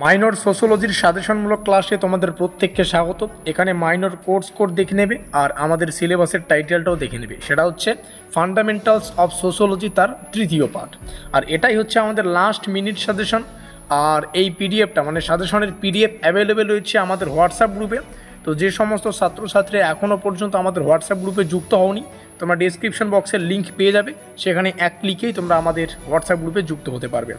Minor সোশ্যোলজির সাজেশনমূলক ক্লাসে তোমাদের প্রত্যেককে স্বাগত। এখানে মাইনর কোর্স কোড দেখে নেবে আর আমাদের সিলেবাসের টাইটেলটাও দেখে নেবে, সেটা হচ্ছে ফান্ডামেন্টালস অফ সোশ্যোলজি, তার তৃতীয় পার্ট। আর এটাই হচ্ছে আমাদের লাস্ট মিনিট সাজেশন। আর এই পিডিএফটা মানে সাজেশনের পিডিএফ অ্যাভেলেবেল রয়েছে আমাদের হোয়াটসঅ্যাপ গ্রুপে। তো যে সমস্ত ছাত্রছাত্রী এখনও পর্যন্ত আমাদের হোয়াটসঅ্যাপ গ্রুপে যুক্ত হওনি, তোমরা ডেসক্রিপশন বক্সের লিঙ্ক পেয়ে যাবে, সেখানে এক ক্লিকেই তোমরা আমাদের হোয়াটসঅ্যাপ গ্রুপে যুক্ত হতে পারবে।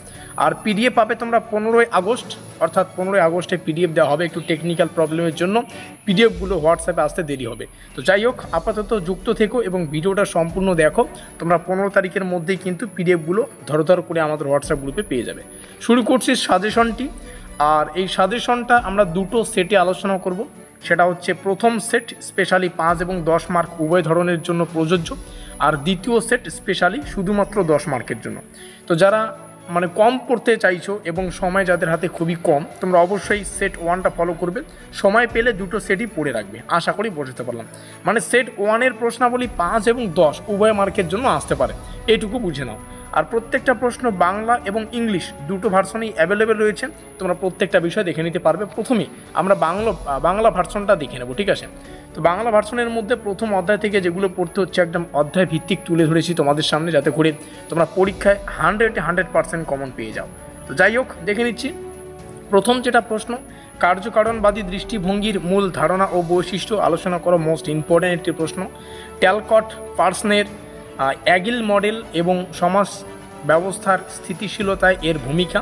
আর পিডিএফ পাবে তোমরা 15ই আগস্ট, অর্থাৎ 15ই আগস্টে পিডিএফ দেওয়া হবে। একটু টেকনিক্যাল প্রবলেমের জন্য পিডিএফগুলো হোয়াটসঅ্যাপে আসতে দেরি হবে। তো যাই হোক, আপাতত যুক্ত থেকো এবং ভিডিওটা সম্পূর্ণ দেখো। তোমরা 15 তারিখের মধ্যেই কিন্তু পিডিএফগুলো ধর করে আমাদের হোয়াটসঅ্যাপ গ্রুপে পেয়ে যাবে। শুরু করছি সাজেশনটি। আর এই সাজেশনটা আমরা দুটো সেটে আলোচনা করব। সেটা হচ্ছে প্রথম সেট স্পেশালি 5 এবং 10 মার্ক উভয় ধরনের জন্য প্রযোজ্য, আর দ্বিতীয় সেট স্পেশালি শুধুমাত্র 10 মার্কের জন্য। তো যারা মানে কম পড়তে চাইছো এবং সময় যাদের হাতে খুবই কম, তোমরা অবশ্যই সেট 1টা ফলো করবে। সময় পেলে দুটো সেটই পড়ে রাখবে, আশা করি বোঝাতে পারলাম। মানে সেট 1-এর প্রশ্নাবলী 5 এবং 10 উভয় মার্কের জন্য আসতে পারে, এইটুকু বুঝে নাও। আর প্রত্যেকটা প্রশ্ন বাংলা এবং ইংলিশ দুটো ভার্সনেই অ্যাভেলেবেল রয়েছে, তোমরা প্রত্যেকটা বিষয় দেখে নিতে পারবে। প্রথমেই আমরা বাংলা ভার্সনটা দেখে নেব, ঠিক আছে? তো বাংলা ভার্সনের মধ্যে প্রথম অধ্যায় থেকে যেগুলো পড়তে হচ্ছে একদম অধ্যায় ভিত্তিক তুলে ধরেছি তোমাদের সামনে, যাতে করে তোমরা পরীক্ষায় 100% কমন পেয়ে যাও। তো যাই হোক, দেখে নিচ্ছি। প্রথম যেটা প্রশ্ন, কার্যকারণবাদী দৃষ্টিভঙ্গির মূল ধারণা ও বৈশিষ্ট্য আলোচনা করো। মোস্ট ইম্পর্ট্যান্ট একটি প্রশ্ন। ট্যালকট পার্সনের অ্যাগিল মডেল এবং সমাজ ব্যবস্থার স্থিতিশীলতায় এর ভূমিকা।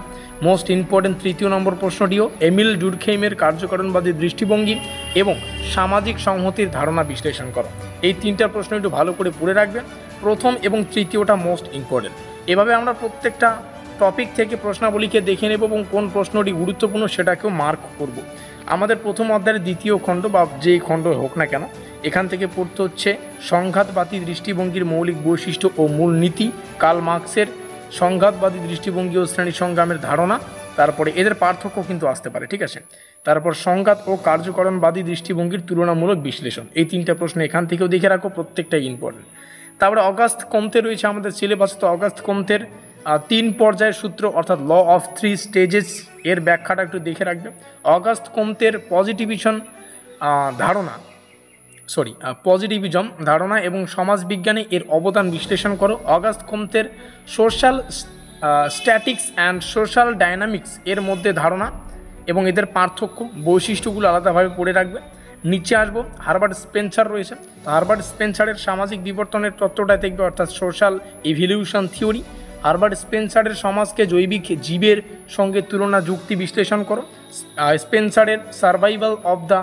মোস্ট ইম্পর্ট্যান্ট তৃতীয় নম্বর প্রশ্নটিও এমিল ডুরখেইমের কার্যকারণবাদী দৃষ্টিভঙ্গি এবং সামাজিক সংহতির ধারণা বিশ্লেষণ করো। এই তিনটা প্রশ্ন একটু ভালো করে পড়ে রাখবে। প্রথম এবং তৃতীয়টা মোস্ট ইম্পর্ট্যান্ট। এভাবে আমরা প্রত্যেকটা টপিক থেকে প্রশ্নাবলীকে দেখে নেব এবং কোন প্রশ্নটি গুরুত্বপূর্ণ সেটাকেও মার্ক করব। আমাদের প্রথম অধ্যায়ের দ্বিতীয় খণ্ড বা যেই খণ্ড হোক না কেন, এখান থেকে পড়তে হচ্ছে সংঘাতবাদী দৃষ্টিভঙ্গির মৌলিক বৈশিষ্ট্য ও মূলনীতি, কার্ল মার্কসের সংঘাতবাদী দৃষ্টিভঙ্গি ও শ্রেণী সংগ্রামের ধারণা। তারপরে এদের পার্থক্য কিন্তু আসতে পারে, ঠিক আছে? তারপর সংঘাত ও কার্যকরণবাদী দৃষ্টিভঙ্গির তুলনামূলক বিশ্লেষণ। এই তিনটা প্রশ্ন এখান থেকেও দেখে রাখো, প্রত্যেকটাই ইম্পর্টেন্ট। তারপরে অগাস্ট কমতে রয়েছে আমাদের সিলেবাসে। তো অগাস্ট কমতের 3 পর্যায়ের সূত্র, অর্থাৎ ল অফ 3 স্টেজেস, এর ব্যাখ্যাটা একটু দেখে রাখবে। অগাস্ট কমতের পজিটিভিজম ধারণা এবং সমাজবিজ্ঞানে এর অবদান বিশ্লেষণ করো। অগাস্ট কমতের social statics and social dynamics এর মধ্যে ধারণা এবং এদের পার্থক্য বৈশিষ্ট্যগুলো আলাদাভাবে পড়ে রাখবে। নিচে আসবো, হারবার্ট স্পেন্সার রয়েছে। তো হারবার্ট স্পেন্সারের সামাজিক বিবর্তনের তত্ত্বটা দেখবে, অর্থাৎ সোশ্যাল ইভলিউশন থিওরি। হারবার্ট স্পেন্সারের সমাজকে জৈবিক জীবের সঙ্গে তুলনা যুক্তি বিশ্লেষণ করো। স্পেন্সারের সার্ভাইভাল অফ দ্য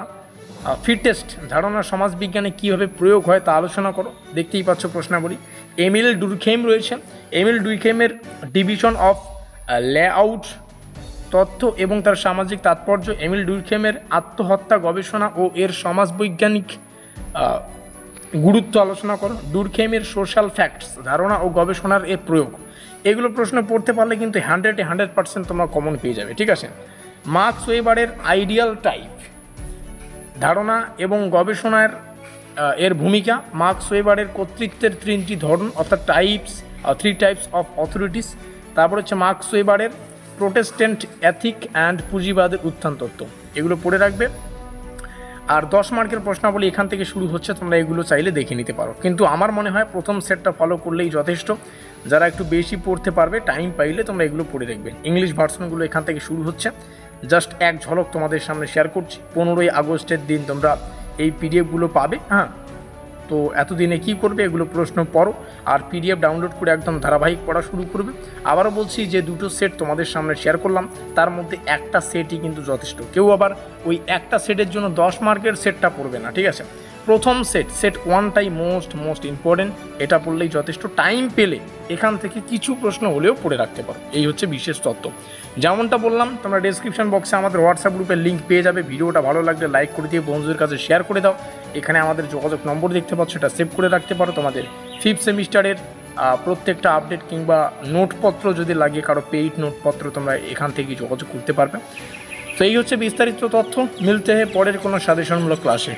ফিটেস্ট ধারণা সমাজবিজ্ঞানে কীভাবে প্রয়োগ হয় তা আলোচনা করো। দেখতেই পাচ্ছ প্রশ্নাবলী। এমিল ডুরখেইম রয়েছে। এমিল ডুরখেইমের ডিভিশন অফ লেআউট তথ্য এবং তার সামাজিক তাৎপর্য। এমিল ডুরখেইমের আত্মহত্যা গবেষণা ও এর সমাজবৈজ্ঞানিক গুরুত্ব আলোচনা করো। ডুরখেইমের সোশ্যাল ফ্যাক্টস ধারণা ও গবেষণার এর প্রয়োগ। এগুলো প্রশ্ন পড়তে পারলে কিন্তু 100% তোমরা কমন পেয়ে যাবে, ঠিক আছে? মার্কস ওয়েবারের আইডিয়াল টাইপ ধারণা এবং গবেষণার এর ভূমিকা। মার্কস ওয়েবারের কর্তৃত্বের 3টি ধরন, অর্থাৎ 3 টাইপস অফ অথরিটিস। তারপর হচ্ছে মার্কস ওয়েবারের প্রোটেস্ট্যান্ট এথিক অ্যান্ড পুঁজিবাদের উত্থান তত্ত্ব। এগুলো পড়ে রাখবে। আর 10 মার্কের প্রশ্নাবলী এখান থেকে শুরু হচ্ছে, তোমরা এগুলো চাইলে দেখে নিতে পারো। কিন্তু আমার মনে হয় প্রথম সেটটা ফলো করলেই যথেষ্ট। যারা একটু বেশি পড়তে পারবে, টাইম পাইলে তোমরা এগুলো পড়ে দেখবে। ইংলিশ ভার্সনগুলো এখান থেকে শুরু হচ্ছে। জাস্ট এক ঝলক তোমাদের সামনে শেয়ার করছি। 15ই আগস্টের দিন তোমরা এই পিডিএফগুলো পাবে। হ্যাঁ, তো এতদিনে কি করবে, এগুলো প্রশ্ন পড়ো আর পিডিএফ ডাউনলোড করে একদম ধারাবাহিক পড়া শুরু করবে। আবারও বলছি যে দুটো সেট তোমাদের সামনে শেয়ার করলাম, তার মধ্যে একটা সেটই কিন্তু যথেষ্ট। কেউ আবার ওই একটা সেটের জন্য 10 মার্কের সেটটা পড়বে না, ঠিক আছে? প্রথম সেট 1টাই মোস্ট ইম্পর্টেন্ট। এটা পড়লেই যথেষ্ট। টাইম পেলে এখান থেকে কিছু প্রশ্ন হলেও পড়ে রাখতে পারো, এই হচ্ছে বিশেষ তত্ত্ব। যেমনটা বললাম, তোমরা ডেসক্রিপশন বক্সে আমাদের হোয়াটসঅ্যাপ গ্রুপের লিঙ্ক পেয়ে যাবে। ভিডিওটা ভালো লাগলে লাইক করে দিয়ে বন্ধুদের কাছে শেয়ার করে দাও। এখানে আমাদের যোগাযোগ নম্বর দেখতে পাচ্ছ, এটা সেভ করে রাখতে পারো। তোমাদের 5th সেমিস্টারের প্রত্যেকটা আপডেট কিংবা নোটপত্র যদি লাগে, কারো পেইড নোটপত্র, তোমরা এখান থেকে যোগাযোগ করতে পারবে। তো এই হচ্ছে বিস্তারিত তথ্য। মিলতে হয় পরের কোনো সাজেশনমূলক ক্লাসে।